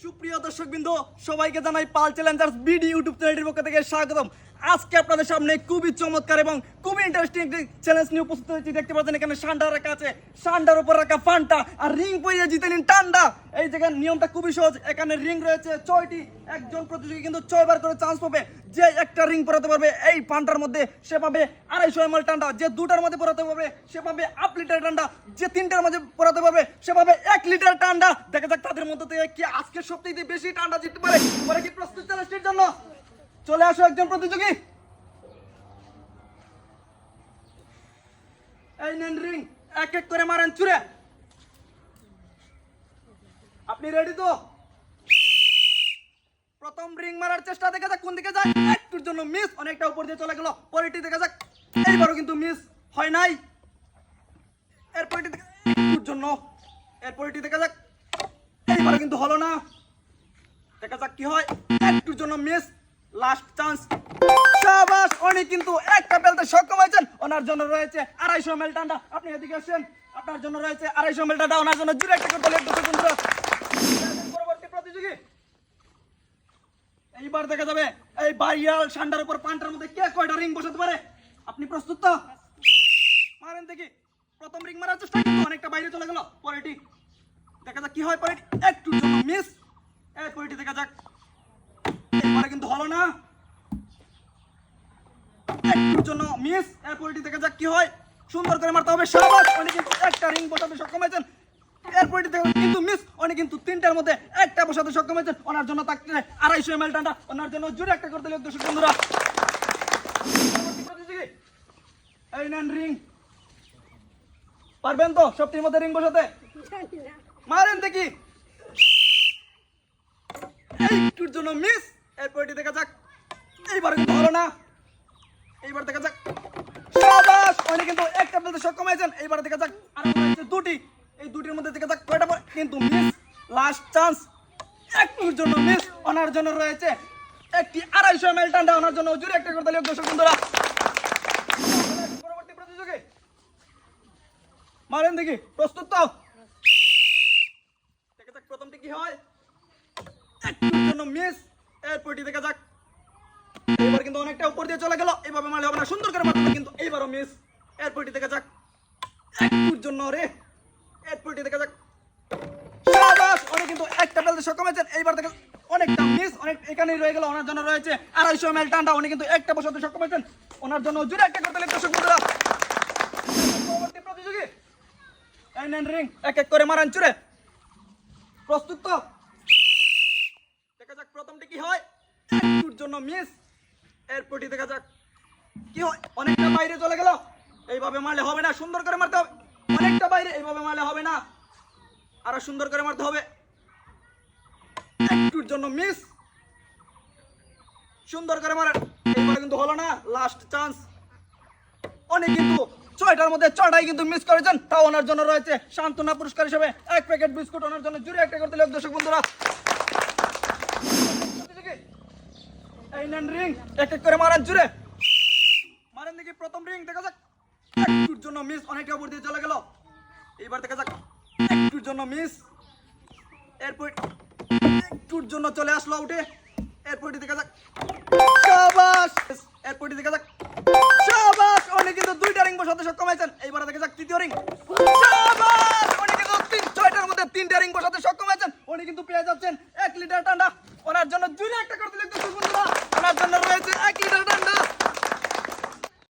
সুপ্রিয় দর্শকবৃন্দ, সবাইকে জানাই পাল চ্যালেঞ্জার্স বিডি ইউটিউব চ্যানেলের পক্ষ থেকে স্বাগতম। আজকে আপনাদের সামনে খুবই চমৎকার এবং খুবই ইন্টারেস্টিং একটি চ্যালেঞ্জ নিয়ে উপস্থিত হয়েছি। দেখতে পাচ্ছেন এখানে সান্ডা রাখা আছে, সান্ডার উপর রাখা ফান্টা আর রিং পরিয়ে জিতে নিন টান্ডা। এই জায়গার নিয়মটা খুবই সহজ। এখানে রিং রয়েছে 6টি, একজন প্রতিযোগী কিন্তু 6 বার করে চান্স পাবে। যে একটা রিং পরাতে পারবে এই ফান্টার মধ্যে সে পাবে 250 ml টান্ডা, যে 2টার মধ্যে পরাতে পারবে সে পাবে 1 লিটার টান্ডা, যে 3টার মধ্যে পরাতে পারবে সে পাবে 1 লিটার টান্ডা। দেখা যাক তাদের মধ্যে থেকে কি আজকে সবথেকে বেশি টান্ডা জিততে পারে। পরে কি প্রস্তুত চ্যালেঞ্জের জন্য? চলে আসো একজন প্রতিযোগী। এই নেন রিং, এক এক করে মারেন ছুঁড়ে। আপনি রেডি তো? প্রথম রিং মারার চেষ্টা, দেখা যাক কোন দিকে যায়। একটুর জন্য মিস, অনেকটা উপর দিয়ে চলে গেল। পরেরটি দেখা যাক, এইবারও কিন্তু মিস হয় নাই। এরপরটি একটুর জন্য, এরপরটি দেখা যাক, এইবারও কিন্তু হলো না। দেখা যাক কি হয়। একটুর জন্য মিস, লাস্ট চান্স। শাবাশ, উনি কিন্তু একটা ফেলতে সক্ষম হয়েছেন। ওনার জন্য রয়েছে 250 ml টান্ডা। আপনি এদিকে আসেন, আপনার জন্য রয়েছে 250 ml টান্ডা। ওনার জন্য জুড়ে একটা করতে লাগবে বন্ধুরা। পরবর্তী প্রতিযোগী, এইবার দেখা যাবে এই ভাইরাল সান্ডার উপর পান্টার মধ্যে কে কয়টা রিং বসাতে পারে। আপনি প্রস্তুত তো? মারেন দেখি। প্রথম রিং মারার চেষ্টা, কিন্তু অনেকটা বাইরে চলে গেল। পরেরটি দেখা যাক কি হয়। পরেরটি একটুর জন্য মিস। পরেরটি দেখা যাক, এরপরে কিন্তু হলো না। একটুর জন্য মিস। এরপরটি দেখা যাক কি হয়। সুন্দর করে মারতে হবে। শাবাশ, উনি কিন্তু একটা রিং বসাতে সক্ষম হয়েছেন। এরপরটি দেখা কিন্তু মিস, উনি কিন্তু 3টার মধ্যে একটা বসাতে সক্ষম হয়েছেন। ওনার জন্য থাকছে 250 ml টান্ডা। ওনার জন্য জোরে একটা করতে লাগবে দর্শক বন্ধুরা। এই নেন রিং। পারবেন তো সবটির মধ্যে রিং বসাতে? মারেন দেখি। একটুর জন্য মিস। এরপরটি দেখা যাক, এইবার কিন্তু হলো না। এইবার দেখা যাক, শাবাশ, উনি কিন্তু একটা ফেলতে সক্ষম হয়েছেন। এইবার দেখা যাক, আর রয়েছে 2টি। এই 2টির মধ্যে দেখা যাক কয়টা পড়ে, কিন্তু মিস। লাস্ট চান্স, একটুর জন্য মিস। ওনার জন্য রয়েছে একটি 250 ml টান্ডা। ওনার জন্য জোরে একটা করতে লাগবে দর্শক বন্ধুরা। পরবর্তী প্রতিযোগী, মারেন দেখি। প্রস্তুত তো? দেখা যাক প্রথমটি কি হয়। একটুর জন্য মিস। এরপরটি দেখা যাক, এইবার কিন্তু অনেকটা উপর দিয়ে চলে গেল। এইভাবে মারলে হবে না, সুন্দর করে মারতে হবে, কিন্তু এইবারও মিস। এরপরটি দেখা যাক, একটুর জন্য রে। এরপরটি দেখা যাক, শাবাশ, উনি কিন্তু একটা ফেলতে সক্ষম হয়েছেন। এইবার দেখা অনেকটা মিস, অনেক এখানেই রয়ে গেল। ওনার জন্য রয়েছে 250 ml টান্ডা। উনি কিন্তু একটা বসাতে সক্ষম হয়েছেন। ওনার জন্য জোরে একটা করতে লাগবে দর্শক বন্ধুরা। পরবর্তী প্রতিযোগী, এই নেন রিং, এক এক করে মারান চুরে। প্রস্তুত তো? দেখা যাক প্রথমটি কি হয়। একটুর জন্য মিস। এরপরটি দেখা যাক কি হয়। অনেকটা বাইরে চলে গেল। এইভাবে মারলে হবে না, সুন্দর করে মারতে হবে। অনেকটা বাইরে, এইভাবে মারলে হবে না, আরো সুন্দর করে মারতে হবে। একটুর জন্য মিস। সুন্দর করে মারেন। এইবার কিন্তু হলো না, লাস্ট চান্স। উনি কিন্তু 6টার মধ্যে 6টাই কিন্তু মিস করেছেন। তাও ওনার জন্য রয়েছে সান্ত্বনা পুরস্কার হিসেবে 1 প্যাকেট বিস্কুট। ওনার জন্য জুড়ে একটা করতে লাগবে দর্শক বন্ধুরা। এই নেন রিং, এক এক করে মারেন জুড়ে। মারেন দেখি। প্রথম রিং দেখা যাক, একটুর জন্য মিস, অনেকটা উপর দিয়ে চলে গেল। এইবার দেখা যাক, একটুর জন্য মিস। এরপর একটুর জন্য চলে আসলো আউটে। এরপরটি দেখা যাক, শাবাশ। এরপরটি দেখা যাক, শাবাশ, উনি কিন্তু 2টা রিং বসাতে সক্ষম হয়েছেন। এইবার দেখা যাক তৃতীয় রিং, শাবাশ, উনি কিন্তু 6টার মধ্যে 3টা রিং বসাতে সক্ষম হয়েছেন। উনি কিন্তু পেয়ে যাচ্ছেন 1 লিটার টান্ডা। ওনার জন্য জুড়ে একটা করতে লাগবে।